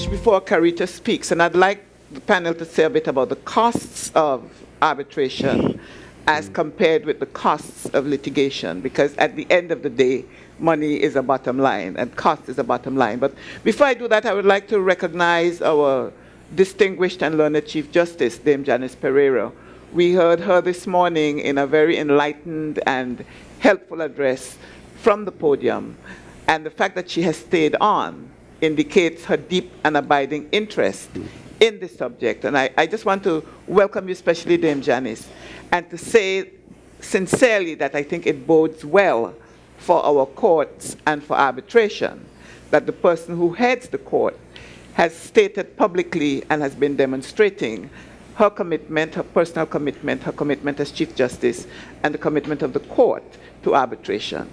finish before Carita speaks, and I'd like the panel to say a bit about the costs of arbitration as compared with the costs of litigation, because at the end of the day, money is a bottom line and cost is a bottom line. But before I do that, I would like to recognize our distinguished and learned Chief Justice, Dame Janice Pereira. We heard her this morning in a very enlightened and helpful address from the podium, and the fact that she has stayed on indicates her deep and abiding interest in this subject. And I just want to welcome you, especially Dame Janice, and to say sincerely that I think it bodes well for our courts and for arbitration that the person who heads the court has stated publicly and has been demonstrating her commitment, her personal commitment, her commitment as Chief Justice, and the commitment of the court to arbitration.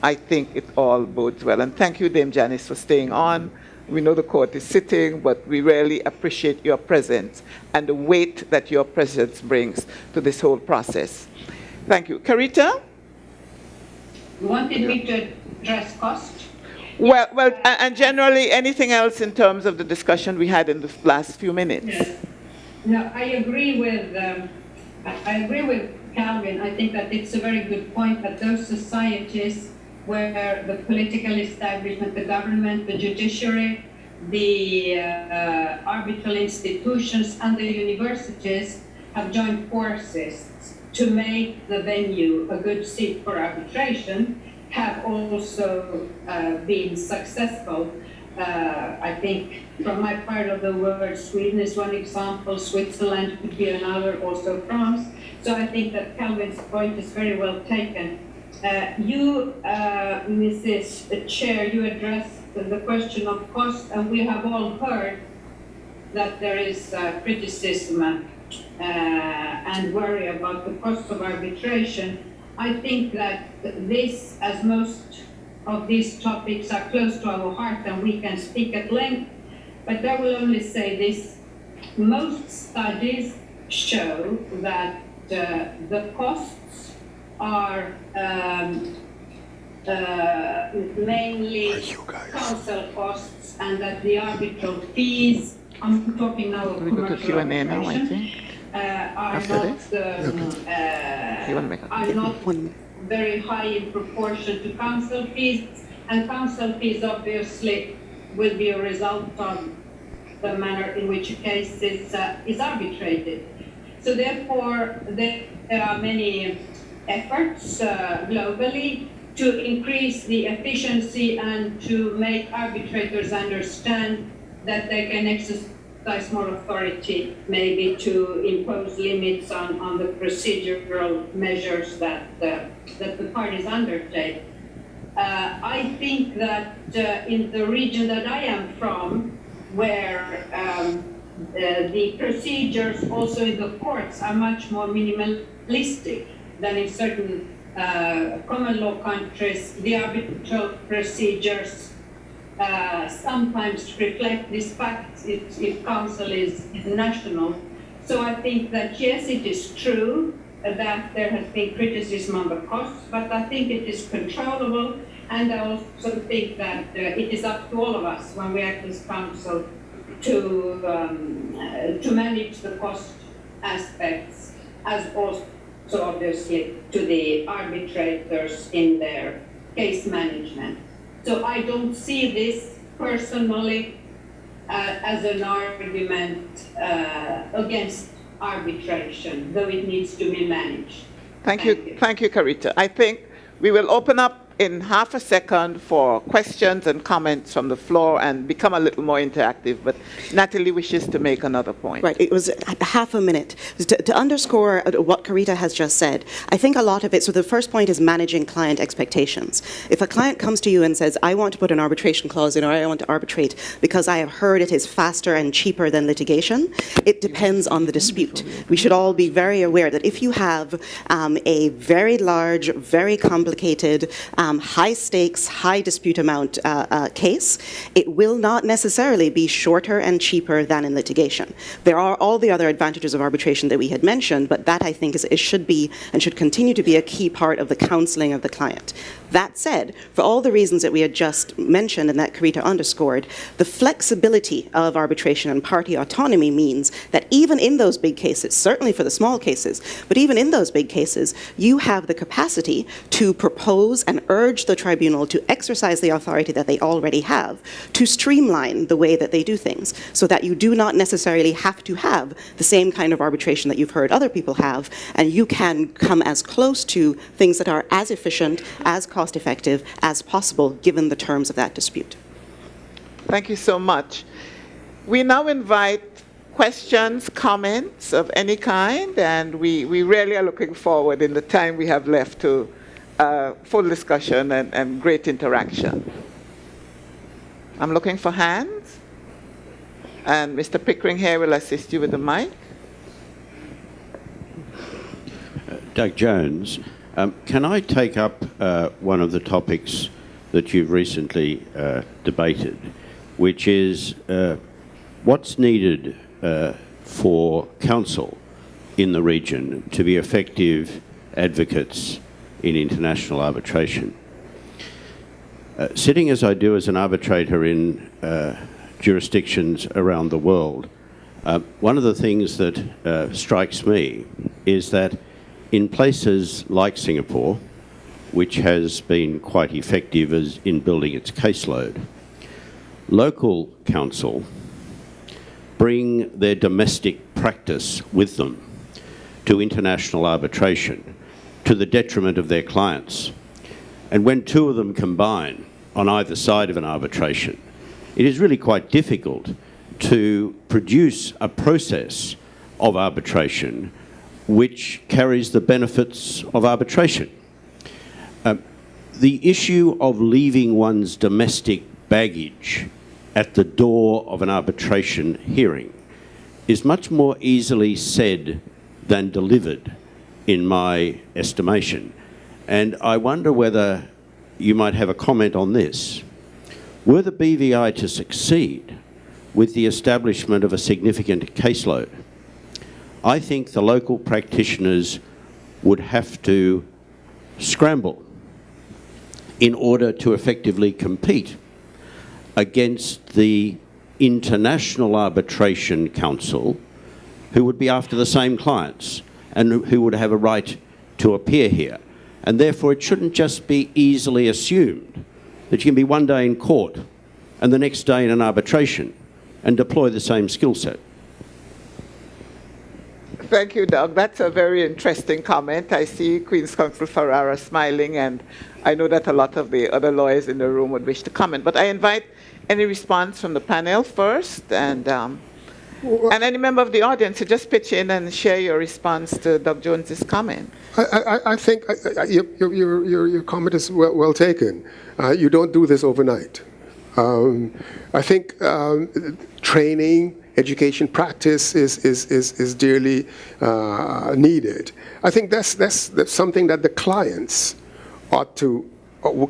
I think it all bodes well. And thank you, Dame Janice, for staying on. We know the court is sitting, but we really appreciate your presence and the weight that your presence brings to this whole process. Thank you. Carita? You wanted me to address cost? Well, and generally anything else in terms of the discussion we had in the last few minutes. Yes. No, I agree with Calvin. I think that it's a very good point that those societies where the political establishment, the government, the judiciary, the arbitral institutions, and the universities have joined forces to make the venue a good seat for arbitration, have also been successful. I think from my part of the world, Sweden is one example, Switzerland could be another, also France. So I think that Calvin's point is very well taken. You, Mrs. Chair, you addressed the question of cost, and we have all heard that there is criticism and worry about the cost of arbitration. I think that this, as most of these topics are close to our heart and we can speak at length, but I will only say this. Most studies show that the costs are mainly counsel costs, and that the arbitral fees, I'm talking now of commercial arbitration, are not very high in proportion to counsel fees, and counsel fees obviously will be a result of the manner in which a case is arbitrated. So therefore, there are many efforts globally to increase the efficiency and to make arbitrators understand that they can exercise more authority, maybe to impose limits on the procedural measures that the parties undertake. I think that in the region that I am from, where the procedures also in the courts are much more minimalistic than in certain common law countries, the arbitral procedures sometimes reflect this fact if counsel is national. So I think that yes, it is true that there has been criticism on the costs, but I think it is controllable, and I also think that it is up to all of us when we act as counsel to manage the cost aspects, as also obviously to the arbitrators in their case management. So I don't see this personally as an argument against arbitration, though it needs to be managed. Thank you, Carita. I think we will open up in half a second for questions and comments from the floor and become a little more interactive, but Natalie wishes to make another point. Right, it was half a minute. To underscore what Carita has just said, I think a lot of it, so the first point is managing client expectations. If a client comes to you and says, I want to put an arbitration clause in, or I want to arbitrate because I have heard it is faster and cheaper than litigation, it depends on the dispute. We should all be very aware that if you have a very large, very complicated, high stakes, high dispute amount case, it will not necessarily be shorter and cheaper than in litigation. There are all the other advantages of arbitration that we had mentioned, but that I think should be and should continue to be a key part of the counseling of the client. That said, for all the reasons that we had just mentioned and that Carita underscored, the flexibility of arbitration and party autonomy means that even in those big cases, certainly for the small cases, but even in those big cases, you have the capacity to propose and urge the tribunal to exercise the authority that they already have to streamline the way that they do things, so that you do not necessarily have to have the same kind of arbitration that you've heard other people have, and you can come as close to things that are as efficient, as cost-effective as possible, given the terms of that dispute. Thank you so much. We now invite questions, comments of any kind, and we really are looking forward in the time we have left to full discussion and great interaction. I'm looking for hands, and Mr. Pickering here will assist you with the mic. Doug Jones, can I take up one of the topics that you've recently debated, which is what's needed for council in the region to be effective advocates in international arbitration? Sitting as I do as an arbitrator in jurisdictions around the world, one of the things that strikes me is that in places like Singapore, which has been quite effective in building its caseload, local counsel bring their domestic practice with them to international arbitration to the detriment of their clients. And when two of them combine on either side of an arbitration, it is really quite difficult to produce a process of arbitration which carries the benefits of arbitration. The issue of leaving one's domestic baggage at the door of an arbitration hearing is much more easily said than delivered, in my estimation. And I wonder whether you might have a comment on this. Were the BVI to succeed with the establishment of a significant caseload, I think the local practitioners would have to scramble in order to effectively compete against the International Arbitration Council, who would be after the same clients and who would have a right to appear here. And therefore it shouldn't just be easily assumed that you can be one day in court and the next day in an arbitration and deploy the same skill set. Thank you, Doug. That's a very interesting comment. I see Queen's Counsel Ferrara smiling, and I know that a lot of the other lawyers in the room would wish to comment. But I invite any response from the panel first, and any member of the audience to just pitch in and share your response to Doug Jones's comment. I think your comment is well taken. You don't do this overnight. I think training, education, practice is dearly needed. I think that's something that the clients ought to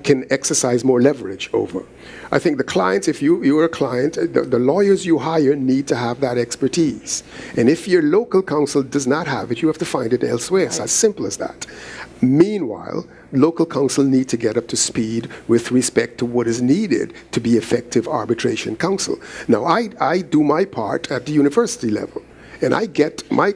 can exercise more leverage over. I think the clients, if you're a client, the lawyers you hire need to have that expertise. And if your local counsel does not have it, you have to find it elsewhere. It's as simple as that. Meanwhile, local counsel need to get up to speed with respect to what is needed to be effective arbitration counsel. Now, I do my part at the university level, and I get my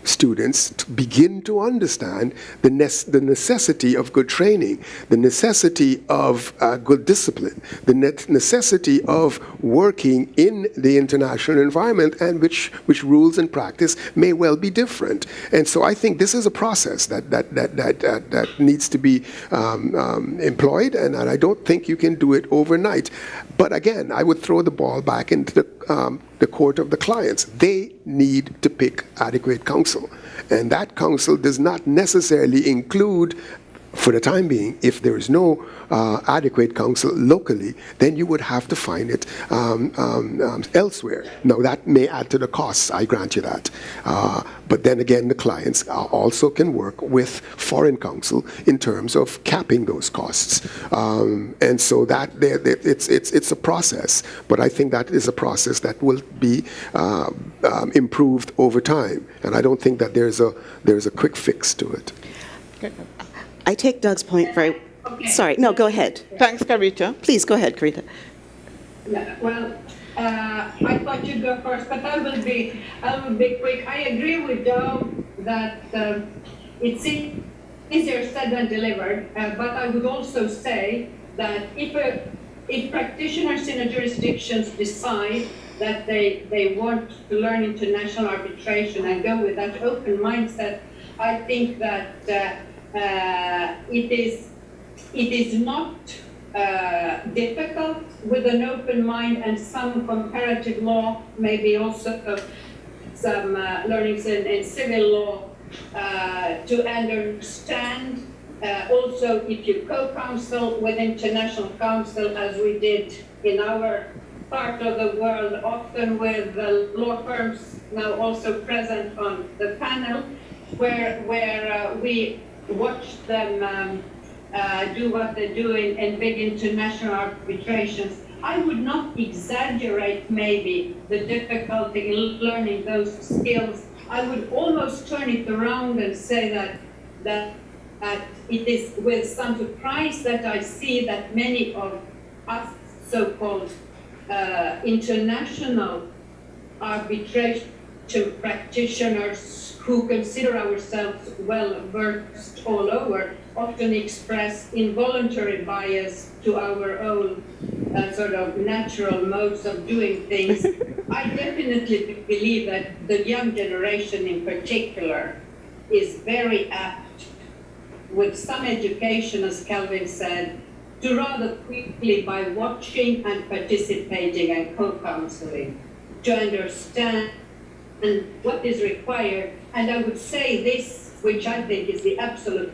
students to begin to understand the necessity of good training, the necessity of good discipline, the necessity of working in the international environment, and which rules and practice may well be different. And so I think this is a process that needs to be employed, and I don't think you can do it overnight. But again, I would throw the ball back into the court of the clients. They need to pick adequate counsel. And that counsel does not necessarily include, for the time being, if there is no adequate counsel locally, then you would have to find it elsewhere. Now, that may add to the costs, I grant you that. But then again, the clients also can work with foreign counsel in terms of capping those costs. And so that it's a process, but I think that is a process that will be improved over time. And I don't think that there's a quick fix to it. I take Doug's point very... Okay. Sorry, no, go ahead. Thanks, Carita. Please, go ahead, Carita. Yeah, well, I thought you'd go first, but I will be quick. I agree with Joe that it's easier said than delivered, but I would also say that if practitioners in a jurisdiction decide that they want to learn international arbitration and go with that open mindset, I think that it is not difficult with an open mind and some comparative law, maybe also some learnings in civil law to understand. Also, if you co-counsel with international counsel, as we did in our part of the world, often with law firms now also present on the panel, where we watch them do what they're doing in big international arbitrations. I would not exaggerate maybe the difficulty in learning those skills. I would almost turn it around and say that it is with some surprise that I see that many of us so-called international arbitration practitioners who consider ourselves well-versed all over often express involuntary bias to our own sort of natural modes of doing things. I definitely believe that the young generation in particular is very apt, with some education, as Calvin said, to rather quickly, by watching and participating and co-counseling, to understand what is required. And I would say this, which I think is the absolute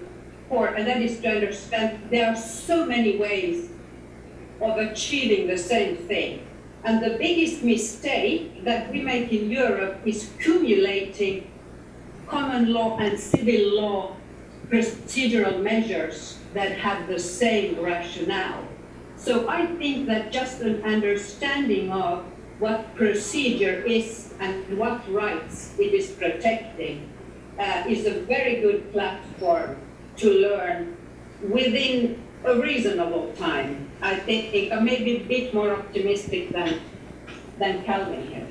core, and that is to understand there are so many ways of achieving the same thing. And the biggest mistake that we make in Europe is cumulating common law and civil law procedural measures that have the same rationale. So I think that just an understanding of what procedure is and what rights it is protecting is a very good platform to learn within a reasonable time. I think I may be a bit more optimistic than Calvin here.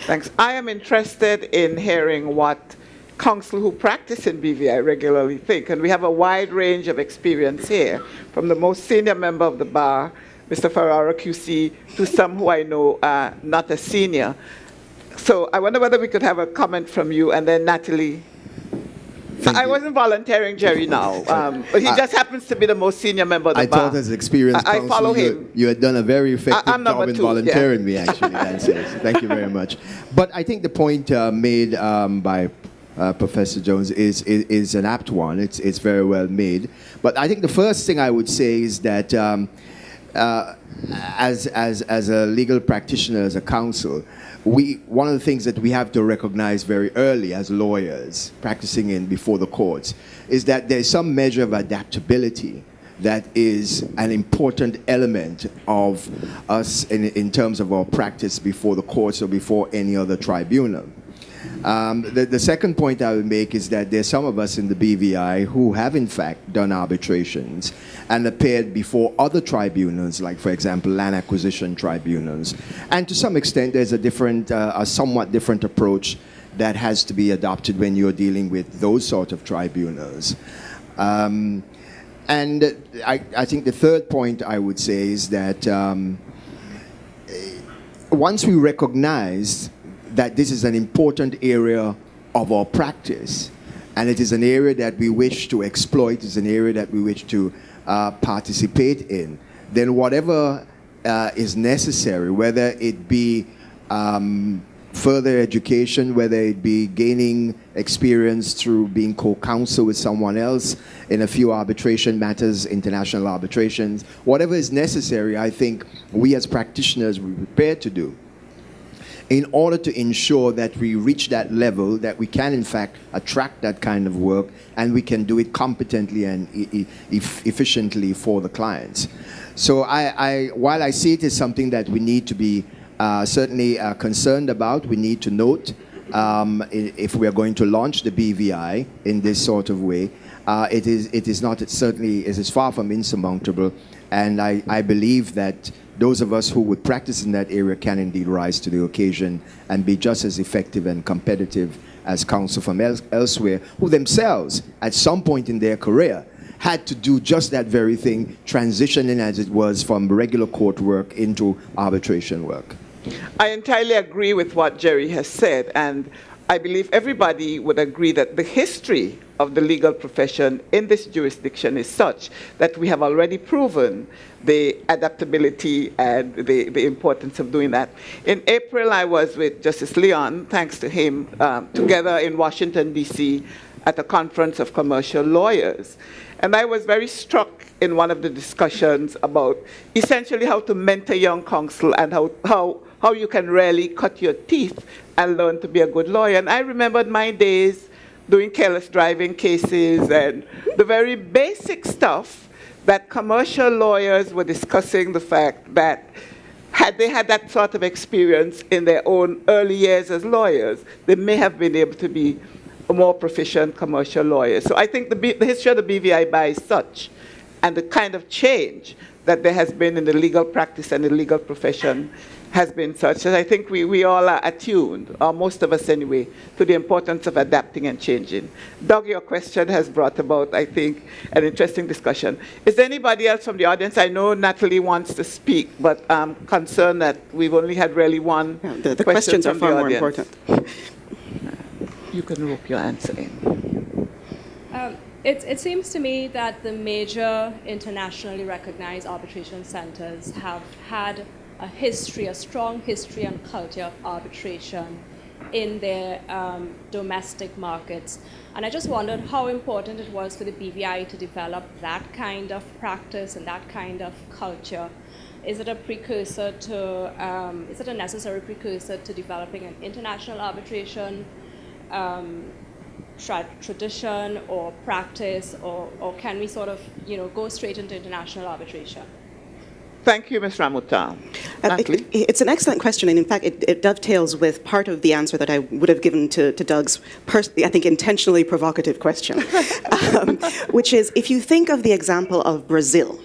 Thanks. I am interested in hearing what counsel who practice in BVI regularly think, and we have a wide range of experience here, from the most senior member of the bar, Mr. Ferrara QC, to some who I know are not as senior. So I wonder whether we could have a comment from you, and then Natalie. I wasn't volunteering Jerry now, but he just happens to be the most senior member of the bar. I thought as experienced I counsel, follow him. you had done a very effective job in volunteering me, actually, Dancia. So thank you very much. But I think the point made by Professor Jones is an apt one. It's very well made. But I think the first thing I would say is that as a legal practitioner, as a counsel, one of the things that we have to recognize very early as lawyers practicing before the courts is that there's some measure of adaptability that is an important element of us in terms of our practice before the courts or before any other tribunal. The second point I would make is that there's some of us in the BVI who have in fact done arbitrations and appeared before other tribunals, like for example land acquisition tribunals. And to some extent there's a somewhat different approach that has to be adopted when you're dealing with those sort of tribunals. And I think the third point I would say is that once we recognize that this is an important area of our practice, and it is an area that we wish to exploit, it's an area that we wish to participate in, then whatever is necessary, whether it be further education, whether it be gaining experience through being co-counsel with someone else in a few arbitration matters, international arbitrations, whatever is necessary, I think we as practitioners will be prepared to do in order to ensure that we reach that level, that we can in fact attract that kind of work and we can do it competently and efficiently for the clients. So while I see it as something that we need to be certainly concerned about, we need to note if we are going to launch the BVI in this sort of way, it is not, it is far from insurmountable. And I believe that those of us who would practice in that area can indeed rise to the occasion and be just as effective and competitive as counsel from elsewhere, who themselves, at some point in their career, had to do just that very thing, transitioning as it was from regular court work into arbitration work. I entirely agree with what Jerry has said, and I believe everybody would agree that the history of the legal profession in this jurisdiction is such that we have already proven the adaptability and the importance of doing that. In April, I was with Justice Leon, thanks to him, together in Washington, D.C., at a conference of commercial lawyers. And I was very struck in one of the discussions about essentially how to mentor young counsel and how you can really cut your teeth and learn to be a good lawyer. And I remembered my days doing careless driving cases and the very basic stuff that commercial lawyers were discussing, the fact that had they had that sort of experience in their own early years as lawyers, they may have been able to be a more proficient commercial lawyer. So I think the history of the BVI bar is such, and the kind of change that there has been in the legal practice and the legal profession has been such that I think we all are attuned, or most of us anyway, to the importance of adapting and changing. Doug, your question has brought about, I think, an interesting discussion. Is there anybody else from the audience? I know Natalie wants to speak, but I'm concerned that we've only had really one the questions are far more important. You can rope your answer in. It seems to me that the major internationally recognized arbitration centers have had a strong history and culture of arbitration in their domestic markets. And I just wondered how important it was for the BVI to develop that kind of practice and that kind of culture. Is it a precursor to, is it a necessary precursor to developing an international arbitration tradition or practice, or can we sort of, go straight into international arbitration? Thank you, Ms. Ramuta. It's an excellent question, and in fact, it dovetails with part of the answer that I would have given to Doug's, I think, intentionally provocative question, which is, if you think of the example of Brazil,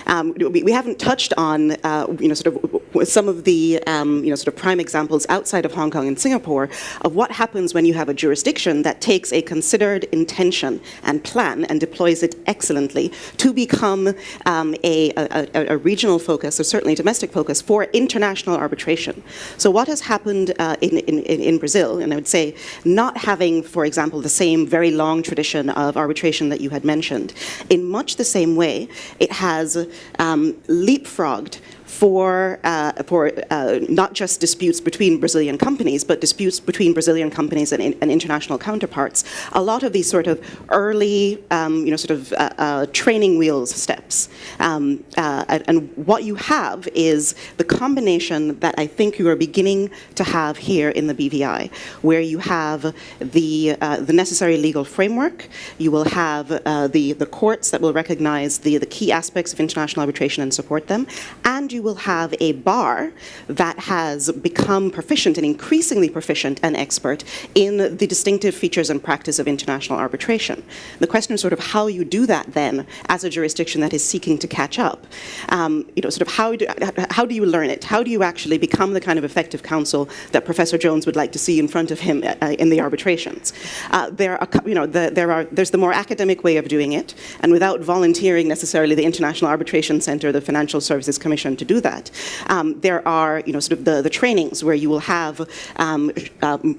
we haven't touched on, sort of some of the, sort of prime examples outside of Hong Kong and Singapore of what happens when you have a jurisdiction that takes a considered intention and plan and deploys it excellently to become a regional focus, or certainly domestic focus, for international arbitration. So what has happened in Brazil, and I would say not having, for example, the same very long tradition of arbitration that you had mentioned, in much the same way, it has leapfrogged for not just disputes between Brazilian companies, but disputes between Brazilian companies and international counterparts. A lot of these sort of early, training wheels steps. And what you have is the combination that I think you are beginning to have here in the BVI, where you have the necessary legal framework, you will have the courts that will recognize the key aspects of international arbitration and support them, and you will have a bar that has become proficient and increasingly proficient and expert in the distinctive features and practice of international arbitration. The question is sort of how you do that then as a jurisdiction that is seeking to catch up. Sort of how do you learn it? How do you actually become the kind of effective counsel that Professor Jones would like to see in front of him in the arbitrations? There's the more academic way of doing it, and without volunteering necessarily the International Arbitration Center, the Financial Services Commission to do that. There are, sort of the trainings where you will have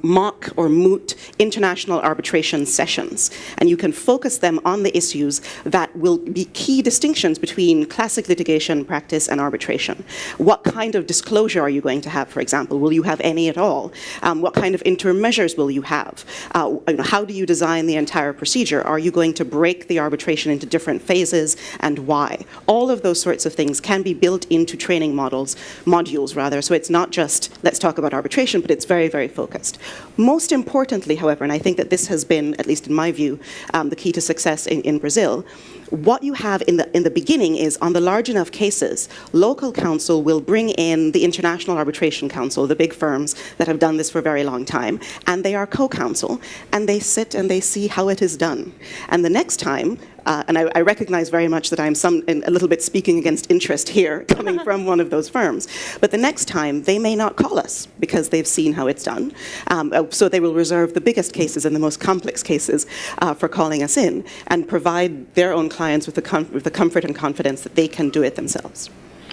mock or moot international arbitration sessions, and you can focus them on the issues that will be key distinctions between classic litigation practice and arbitration. What kind of disclosure are you going to have, for example? Will you have any at all? What kind of interim measures will you have? How do you design the entire procedure? Are you going to break the arbitration into different phases, and why? All of those sorts of things can be built into training modules rather, so it's not just let's talk about arbitration, but it's very, very focused. Most importantly, however, and I think that this has been, at least in my view, the key to success in Brazil, What you have in the beginning is, on the large enough cases, local counsel will bring in the International Arbitration Council, the big firms that have done this for a very long time, and they are co-counsel, and they sit and they see how it is done. And the next time, and I recognize very much that I'm a little bit speaking against interest here, coming from one of those firms. But the next time, they may not call us because they've seen how it's done. So they will reserve the biggest cases and the most complex cases for calling us in and provide their own clients with the comfort and confidence that they can do it themselves.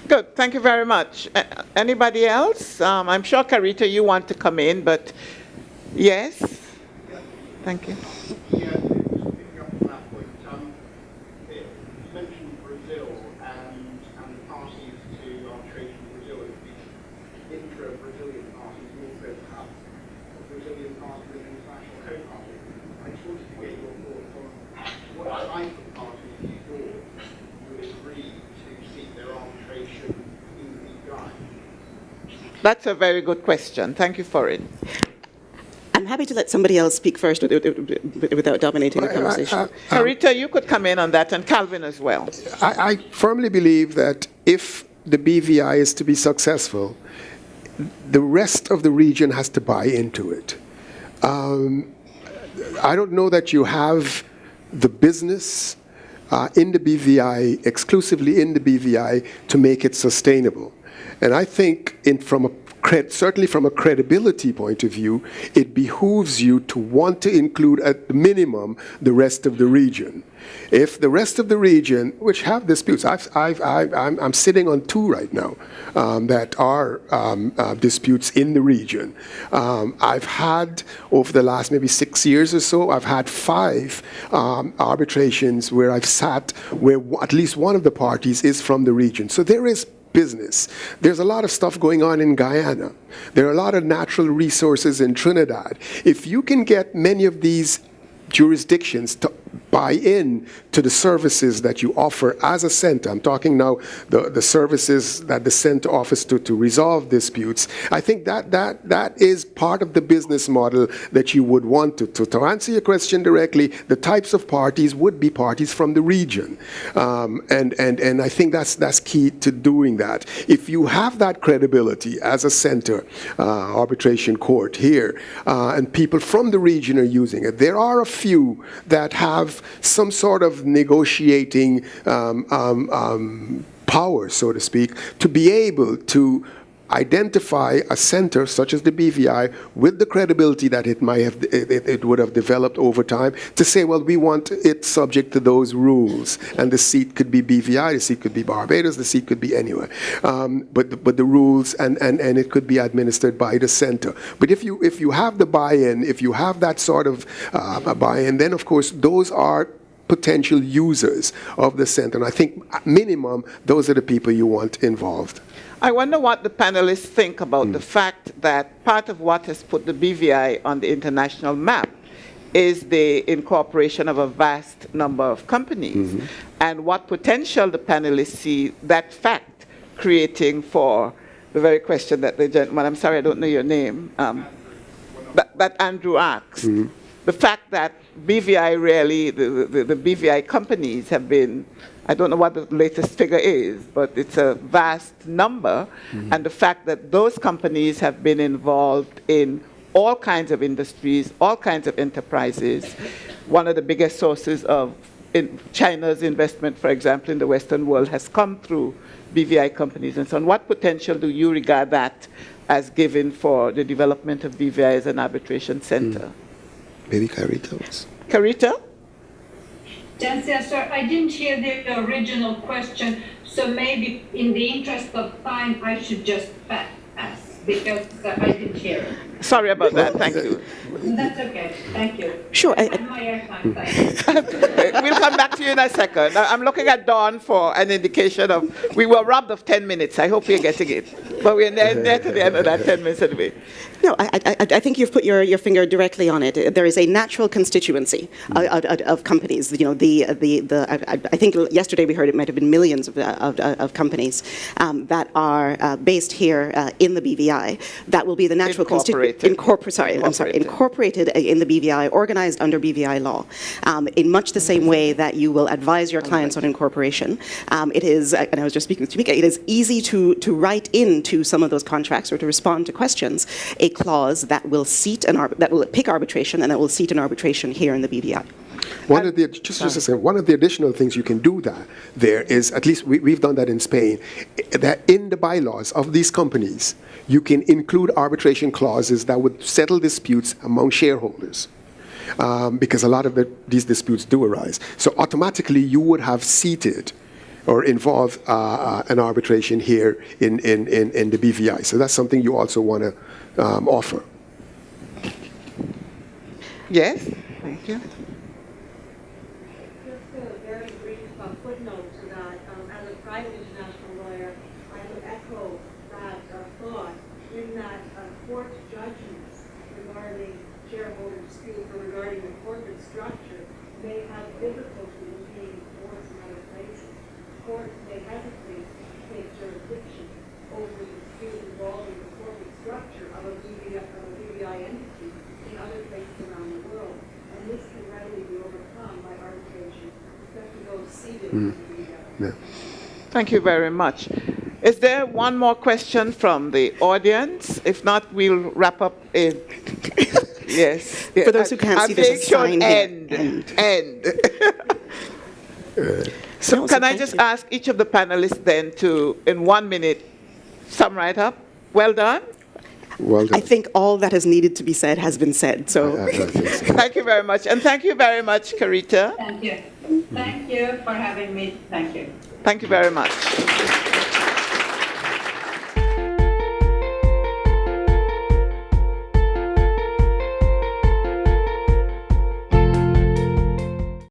Good. Thank you very much. Anybody else? I'm sure, Carita, you want to come in, but yes? Thank you. Yeah, picking up on that point, you mentioned Brazil and the parties to arbitration in Brazil as the intra-Brazilian parties, and also perhaps a Brazilian party with an international co-party. I just wanted to get your thoughts on what type of parties you thought would agree to seek their arbitration in the BBI. That's a very good question. Thank you for it. I'm happy to let somebody else speak first without dominating the conversation. Carita, you could come in on that, and Calvin as well. I firmly believe that if the BVI is to be successful, the rest of the region has to buy into it. I don't know that you have the business in the BVI, exclusively in the BVI, to make it sustainable. And I think certainly from a credibility point of view, it behooves you to want to include at the minimum the rest of the region. If the rest of the region, which have disputes, I'm sitting on 2 right now that are disputes in the region. I've had, over the last maybe 6 years or so, I've had 5 arbitrations where I've sat where at least one of the parties is from the region. So there is business. There's a lot of stuff going on in Guyana. There are a lot of natural resources in Trinidad. If you can get many of these jurisdictions to buy in to the services that you offer as a center, I'm talking now the services that the center offers to resolve disputes, I think that is part of the business model that you would want to answer your question directly. The types of parties would be parties from the region, and I think that's key to doing that. If you have that credibility as a center arbitration court here, and people from the region are using it, there are a few that have some sort of negotiating power, so to speak, to be able to identify a center such as the BVI with the credibility that it would have developed over time to say, well, we want it subject to those rules, and the seat could be BVI, the seat could be Barbados, the seat could be anywhere, but the rules and it could be administered by the center. But if you have the buy-in, if you have that sort of buy-in, then of course those are potential users of the center, and I think at minimum those are the people you want involved. I wonder what the panelists think about the fact that part of what has put the BVI on the international map is the incorporation of a vast number of companies, and what potential the panelists see that fact creating for the very question that the gentleman, I'm sorry, I don't know your name, that Andrew asked. The fact that BVI really, the BVI companies have been, I don't know what the latest figure is, but it's a vast number, and the fact that those companies have been involved in all kinds of industries, all kinds of enterprises. One of the biggest sources of China's investment, for example, in the Western world has come through BVI companies and so on. What potential do you regard that as given for the development of BVI as an arbitration center? Maybe Carita. Carita? Dancia, sir, I didn't hear the original question, so maybe in the interest of time, I should just pass because I didn't hear it. Sorry about that. Thank you. That's okay. Thank you. Sure. I had my airtime. Thank you. We'll come back to you in a second. I'm looking at Dawn for an indication of, we were robbed of 10 minutes. I hope you're getting it. But we're near to the end of that 10 minutes anyway. No, I think you've put your finger directly on it. There is a natural constituency of companies. You know, I think yesterday we heard it might have been millions of companies that are based here in the BVI. That will be the natural constituency. Incorporated. Incorporated in the BVI, organized under BVI law, in much the same way that you will advise your clients on incorporation. It is, and I was just speaking with Jamaica, it is easy to write into some of those contracts or to respond to questions a clause that will that will pick arbitration and that will seat an arbitration here in the BVI. One of the additional things you can do there is, at least we've done that in Spain, that in the bylaws of these companies, you can include arbitration clauses that would settle disputes among shareholders. Because a lot of these disputes do arise. So automatically you would have seated or involved an arbitration here in the BVI. So that's something you also want to offer. Yes, thank you. Just a very brief footnote to that. As a private international lawyer, I would echo that thought in that court judgments regarding shareholder disputes or regarding the corporate structure may have difficulty in being enforced in other places. Courts may hesitate to take jurisdiction over the dispute involving the corporate structure of a BBI entity in other places around the world. And this can readily be overcome by arbitration, especially those seated in the BBI. Thank you very much. Is there one more question from the audience? If not, we'll wrap up in... Yes. For those who can't see, there's a sign here. End. So can I just ask each of the panelists then to, in 1 minute, sum right up? Well done. Well done. I think all that is needed to be said has been said. So, Thank you very much. And thank you very much, Carita. Thank you. Thank you for having me. Thank you. Thank you very much.